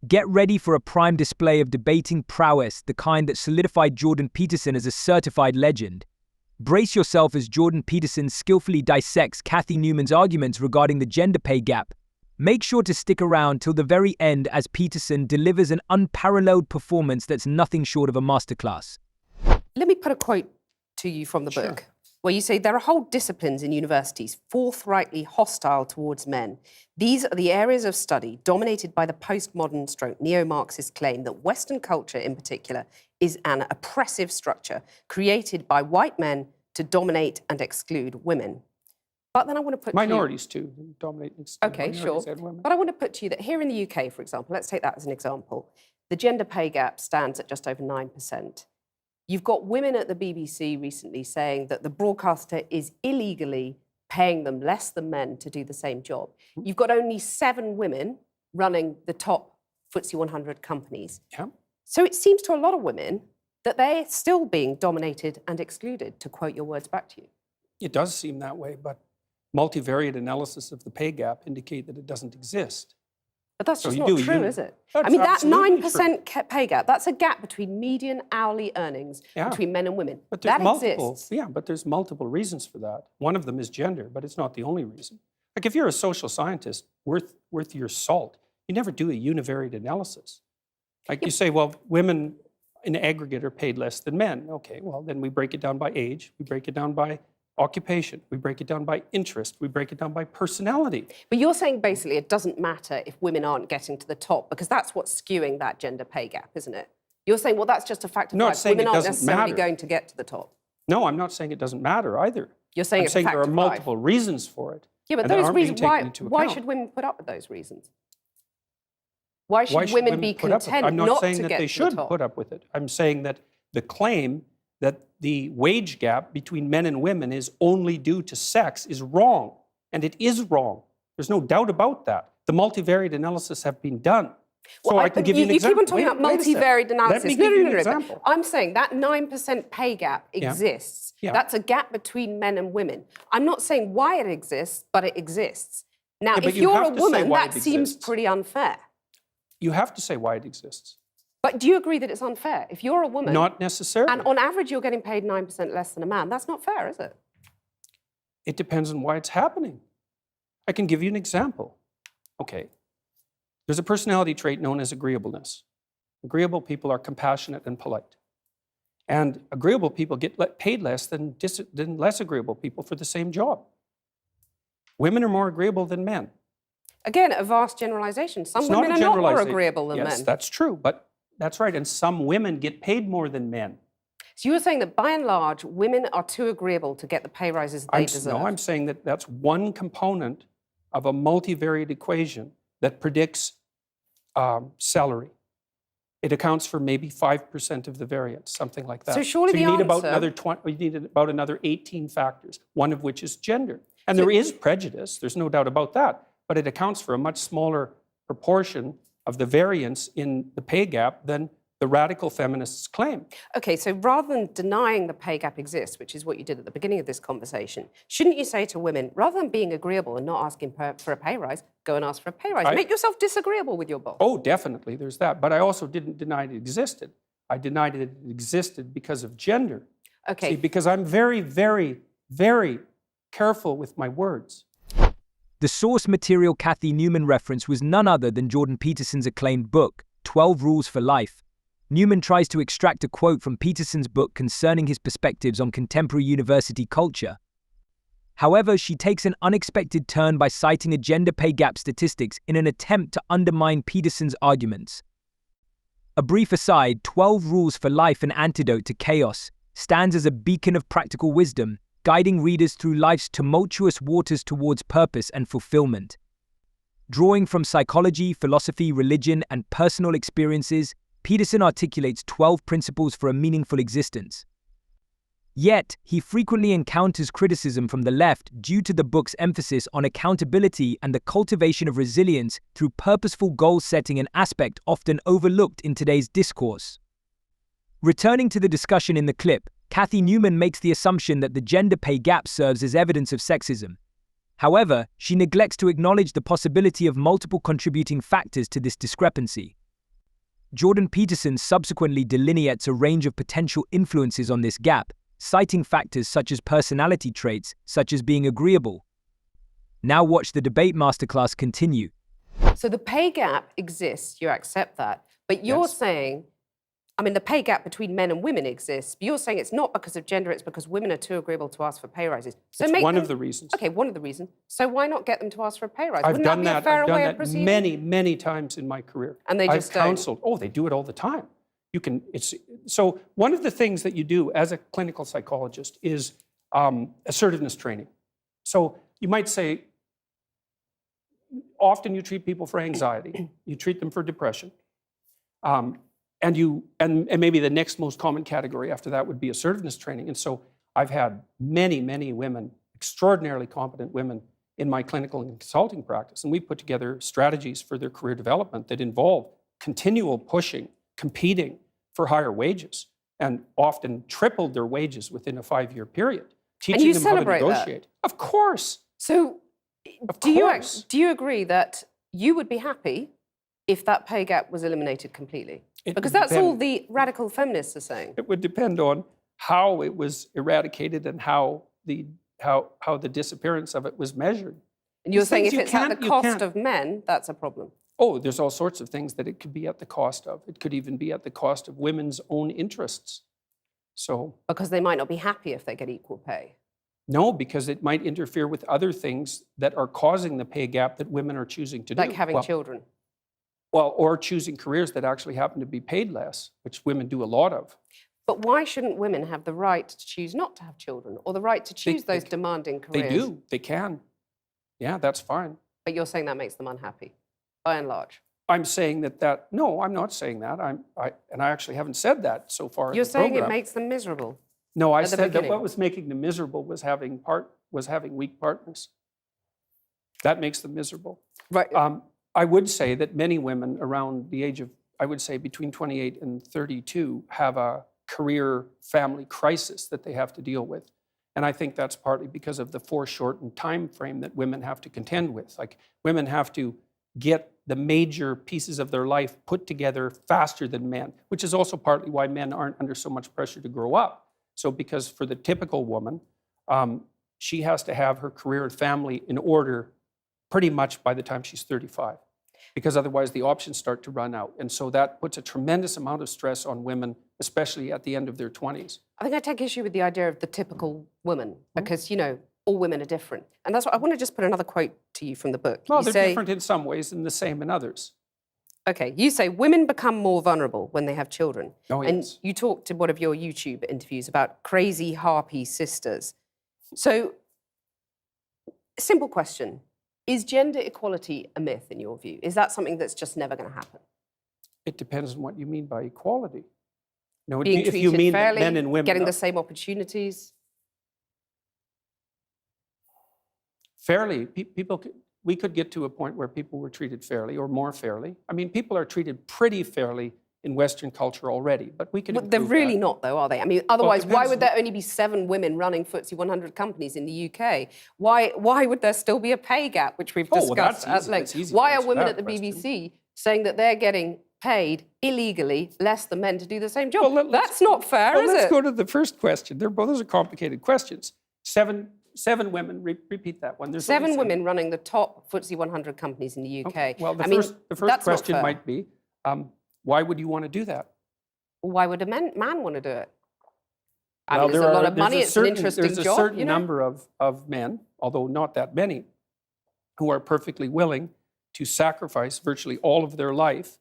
Get ready for a prime display of debating prowess, the kind that solidified Jordan Peterson as a certified legend. Brace yourself as Jordan Peterson skillfully dissects Cathy Newman's arguments regarding the gender pay gap. Make sure to stick around till the very end as Peterson delivers an unparalleled performance that's nothing short of a masterclass. Let me put a quote to you from the book, where you say there are whole disciplines in universities forthrightly hostile towards men. These are the areas of study dominated by the postmodern stroke neo-Marxist claim that Western culture in particular is an oppressive structure created by white men to dominate and exclude women. But then I want to put minorities too dominate and exclude minorities and women. But I want to put to you that here in the UK, for example, let's take that as an example, the gender pay gap stands at just over 9%. You've got women at the BBC recently saying that the broadcaster is illegally paying them less than men to do the same job. You've got only 7 women running the top FTSE 100 companies. Yeah. So it seems to a lot of women that they're still being dominated and excluded, to quote your words back to you. It does seem that way, but multivariate analysis of the pay gap indicate that it doesn't exist. But that's just not true, is it? That's I mean, that absolutely 9% pay gap, that's a gap between median hourly earnings between men and women. But there's that exists. Yeah, but there's multiple reasons for that. One of them is gender, but it's not the only reason. Like if you're a social scientist worth your salt, you never do a univariate analysis. Like you say, well, women in aggregate are paid less than men. Okay, well, then we break it down by age, we break it down by occupation, we break it down by interest, we break it down by personality. But you're saying basically it doesn't matter if women aren't getting to the top, because that's what's skewing that gender pay gap, isn't it? You're saying, well, that's just a fact of life. Women aren't necessarily going to get to the top. No, I'm not saying it doesn't matter either. You're saying I'm saying there are multiple reasons for it. Yeah, but those reasons, why should women put up with those reasons? Why should women be content I'm not not saying to that get they to the should top? put up with it. I'm saying that the claim that the wage gap between men and women is only due to sex is wrong, and it is wrong. There's no doubt about that. The multivariate analysis have been done. So I can give you an example. You keep on talking about multivariate analysis. Let me give you an example. I'm saying that 9% pay gap exists. Yeah. That's a gap between men and women. I'm not saying why it exists, but it exists. Now, if you're a woman, that seems pretty unfair. You have to say why it exists. But do you agree that it's unfair? If you're a woman... Not necessarily. And on average, you're getting paid 9% less than a man. That's not fair, is it? It depends on why it's happening. I can give you an example. Okay. There's a personality trait known as agreeableness. Agreeable people are compassionate and polite. And agreeable people get paid less than less agreeable people for the same job. Women are more agreeable than men. Again, a vast generalization. Some women are not more agreeable than men. Yes, that's true, but that's right. And some women get paid more than men. So you were saying that by and large, women are too agreeable to get the pay rises they deserve? No, I'm saying that that's one component of a multivariate equation that predicts salary. It accounts for maybe 5% of the variance, something like that. So surely you the need answer... you need about another 18 factors, one of which is gender. And there is prejudice, there's no doubt about that, but it accounts for a much smaller proportion of the variance in the pay gap than the radical feminists claim. Okay, so rather than denying the pay gap exists, which is what you did at the beginning of this conversation, shouldn't you say to women, rather than being agreeable and not asking for a pay rise, go and ask for a pay rise? Make yourself disagreeable with your boss. Oh, definitely, there's that. But I also didn't deny it existed. I denied it existed because of gender. Okay. See, because I'm very, very, very careful with my words. The source material Cathy Newman referenced was none other than Jordan Peterson's acclaimed book, 12 Rules for Life. Newman tries to extract a quote from Peterson's book concerning his perspectives on contemporary university culture. However, she takes an unexpected turn by citing a gender pay gap statistics in an attempt to undermine Peterson's arguments. A brief aside, 12 Rules for Life, an antidote to chaos, stands as a beacon of practical wisdom, guiding readers through life's tumultuous waters towards purpose and fulfillment. Drawing from psychology, philosophy, religion, and personal experiences, Peterson articulates 12 principles for a meaningful existence. Yet, he frequently encounters criticism from the left due to the book's emphasis on accountability and the cultivation of resilience through purposeful goal setting, an aspect often overlooked in today's discourse. Returning to the discussion in the clip, Cathy Newman makes the assumption that the gender pay gap serves as evidence of sexism. However, she neglects to acknowledge the possibility of multiple contributing factors to this discrepancy. Jordan Peterson subsequently delineates a range of potential influences on this gap, citing factors such as personality traits, such as being agreeable. Now watch the debate masterclass continue. So the pay gap exists, you accept that, but you're Yes. saying, I mean, the pay gap between men and women exists, but you're saying it's not because of gender, it's because women are too agreeable to ask for pay rises. So It's make one them, of the reasons. Okay, one of the reasons. So why not get them to ask for a pay rise? I've Wouldn't done that be that. a fairer I've done way of that proceeding? many, many times in my career. And they just I've don't. counseled. Oh, they do it all the time. You can. So one of the things that you do as a clinical psychologist is assertiveness training. So you might say, often you treat people for anxiety, you treat them for depression, and maybe the next most common category after that would be assertiveness training. And so I've had many, many women, extraordinarily competent women, in my clinical and consulting practice, and we put together strategies for their career development that involve continual pushing, competing for higher wages, and often tripled their wages within a 5-year period, teaching you them how to celebrate that? negotiate. Of course. So Of do course. you agree that you would be happy if that pay gap was eliminated completely? It Because would that's all depend. the radical feminists are saying. It would depend on how it was eradicated and how the disappearance of it was measured. And you're These saying things if you it's at the can't- you cost can't- of men, that's a problem. Oh, there's all sorts of things that it could be at the cost of. It could even be at the cost of women's own interests. So, Because they might not be happy if they get equal pay. no, because it might interfere with other things that are causing the pay gap that women are choosing to do. Like having children. Well, or choosing careers that actually happen to be paid less, which women do a lot of. But why shouldn't women have the right to choose not to have children or the right to choose those demanding careers? They do. They can. Yeah, that's fine. But you're saying that makes them unhappy, by and large. I'm saying that no, I'm not saying that. I actually haven't said that so far. in You're the saying program. it makes them miserable. No, I at the said that beginning. what was making them miserable was having weak partners. That makes them miserable. Right. I would say that many women around the age of, I would say between 28 and 32, have a career family crisis that they have to deal with. And I think that's partly because of the foreshortened time frame that women have to contend with. Like, women have to get the major pieces of their life put together faster than men, which is also partly why men aren't under so much pressure to grow up. So because for the typical woman, she has to have her career and family in order pretty much by the time she's 35, because otherwise the options start to run out. And so that puts a tremendous amount of stress on women, especially at the end of their 20s. I think I take issue with the idea of the typical woman because, you know, all women are different. And that's what I want to just put another quote to you from the book. Well, You they're say, different in some ways and the same in others. Okay, you say women become more vulnerable when they have children. Oh, And yes. you talked in one of your YouTube interviews about crazy harpy sisters. So, simple question. Is gender equality a myth in your view? Is that something that's just never going to happen? It depends on what you mean by equality. No, Being if treated you mean that fairly, men and women getting are the same opportunities? fairly, we could get to a point where people were treated fairly or more fairly. I mean, people are treated pretty fairly in Western culture already, but we can But they're improve really that. not, though, are they? I mean, otherwise, why depends would there only be 7 women running FTSE 100 companies in the UK? Why would there still be a pay gap, which we've Oh, well, discussed that's at easy. length? That's easy to Why are answer women that at the question. BBC saying that they're getting paid illegally less than men to do the same job? Well, let's- That's not fair, Well, is let's it? go to the first question. Those are complicated questions. Seven women, repeat that one. There's only 7 women running the top FTSE 100 companies in the UK. Okay. Well, the I mean, first that's not question fair. might be, why would you want to do that? Why would a man want to do it? I Well, mean, there's a lot of there's money, it's an interesting there's a job, certain you know? number of men, although not that many, who are perfectly willing to sacrifice virtually all of their life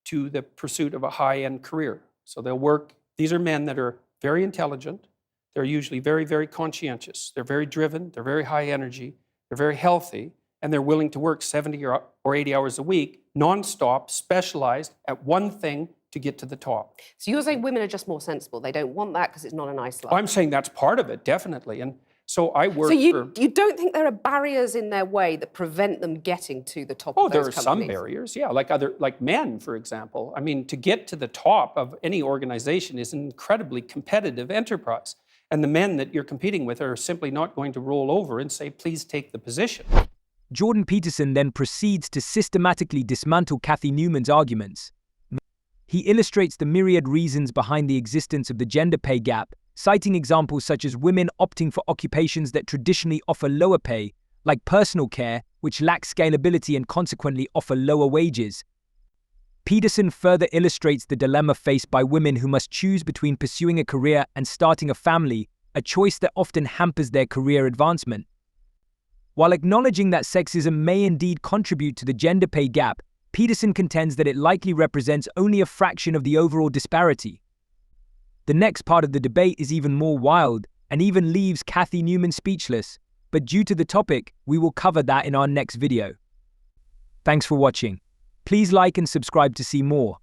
to the pursuit of a high-end career. So they'll work. These are men that are very intelligent. They're usually very, very conscientious. They're very driven. They're very high energy. They're very healthy. And they're willing to work 70 or 80 hours a week, nonstop, specialized at one thing to get to the top. So you're saying women are just more sensible. They don't want that because it's not a nice life. I'm saying that's part of it, definitely. And so I work So for... you don't think there are barriers in their way that prevent them getting to the top Oh, of there those are some companies? barriers, yeah, like men, for example. I mean, to get to the top of any organization is an incredibly competitive enterprise. And the men that you're competing with are simply not going to roll over and say, please take the position. Jordan Peterson then proceeds to systematically dismantle Cathy Newman's arguments. He illustrates the myriad reasons behind the existence of the gender pay gap, citing examples such as women opting for occupations that traditionally offer lower pay, like personal care, which lack scalability and consequently offer lower wages. Peterson further illustrates the dilemma faced by women who must choose between pursuing a career and starting a family, a choice that often hampers their career advancement. While acknowledging that sexism may indeed contribute to the gender pay gap, Peterson contends that it likely represents only a fraction of the overall disparity. The next part of the debate is even more wild and even leaves Cathy Newman speechless, but due to the topic, we will cover that in our next video. Thanks for watching. Please like and subscribe to see more.